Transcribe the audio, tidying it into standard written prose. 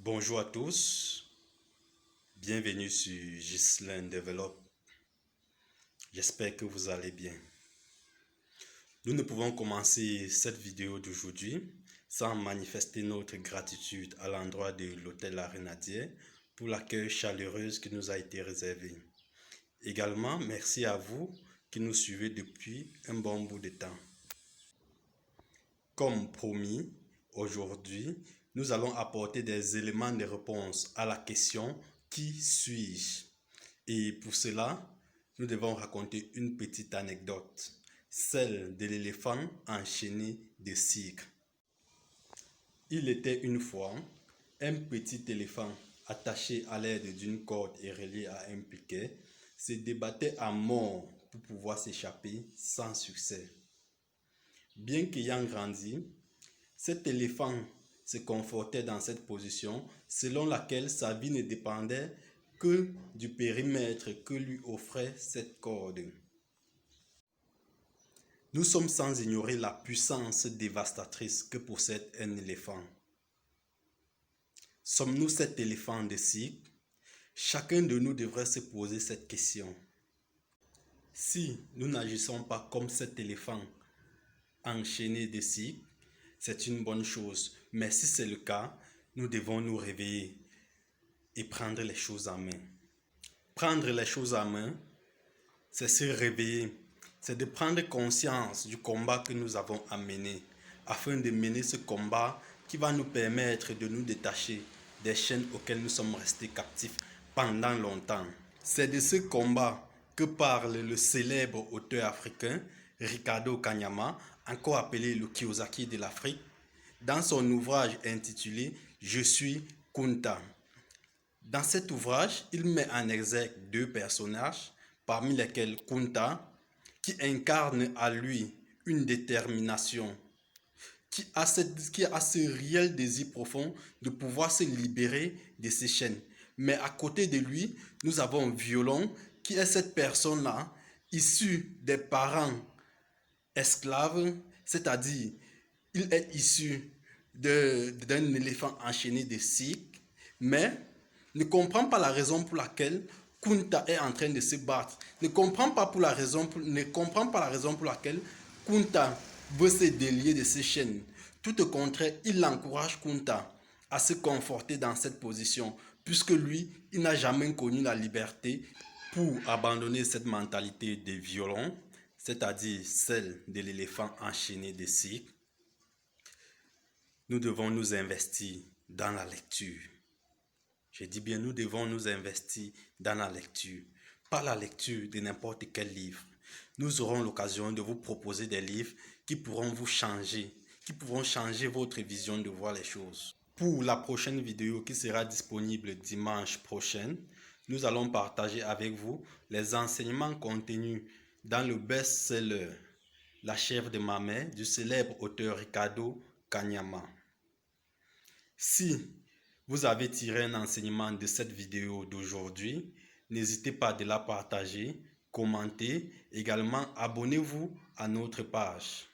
Bonjour à tous, bienvenue sur Ghislain Develop. J'espère que vous allez bien. Nous ne pouvons commencer cette vidéo d'aujourd'hui sans manifester notre gratitude à l'endroit de l'hôtel La Renardière pour l'accueil chaleureux qui nous a été réservé. Également, merci à vous qui nous suivez depuis un bon bout de temps. Comme promis, aujourd'hui, nous allons apporter des éléments de réponse à la question « Qui suis-je » Et pour cela, nous devons raconter une petite anecdote, celle de l'éléphant enchaîné de cirque. Il était une fois un petit éléphant attaché à l'aide d'une corde et relié à un piquet, se débattait à mort pour pouvoir s'échapper sans succès. Bien qu'ayant grandi, cet éléphant se confortait dans cette position selon laquelle sa vie ne dépendait que du périmètre que lui offrait cette corde. Nous sommes sans ignorer la puissance dévastatrice que possède un éléphant. Sommes-nous cet éléphant de cirque? Chacun de nous devrait se poser cette question. Si nous n'agissons pas comme cet éléphant enchaîné de cirque, c'est une bonne chose. Mais si c'est le cas, nous devons nous réveiller et prendre les choses en main. Prendre les choses en main, c'est se réveiller. C'est de prendre conscience du combat que nous avons à mener, afin de mener ce combat qui va nous permettre de nous détacher des chaînes auxquelles nous sommes restés captifs pendant longtemps. C'est de ce combat que parle le célèbre auteur africain Ricardo Kanyama, encore appelé le Kiyosaki de l'Afrique, dans son ouvrage intitulé « Je suis Kunta ». Dans cet ouvrage, il met en exergue deux personnages, parmi lesquels Kunta, qui incarne à lui une détermination, qui a ce réel désir profond de pouvoir se libérer de ses chaînes. Mais à côté de lui, nous avons Violon, qui est cette personne-là, issue des parents esclaves, c'est-à-dire il est issu d'un éléphant enchaîné de cirque, mais ne comprend pas la raison pour laquelle Kunta est en train de se battre. Ne comprend pas la raison pour laquelle Kunta veut se délier de ses chaînes. Tout au contraire, il encourage Kunta à se conforter dans cette position, puisque lui, il n'a jamais connu la liberté pour abandonner cette mentalité de violon, c'est-à-dire celle de l'éléphant enchaîné de cirque. Nous devons nous investir dans la lecture. Je dis bien, nous devons nous investir dans la lecture, pas la lecture de n'importe quel livre. Nous aurons l'occasion de vous proposer des livres qui pourront vous changer, qui pourront changer votre vision de voir les choses. Pour la prochaine vidéo qui sera disponible dimanche prochain, nous allons partager avec vous les enseignements contenus dans le best-seller La chèvre de ma mère du célèbre auteur Ricardo Kanyama. Si vous avez tiré un enseignement de cette vidéo d'aujourd'hui, n'hésitez pas à la partager, commenter, également abonnez-vous à notre page.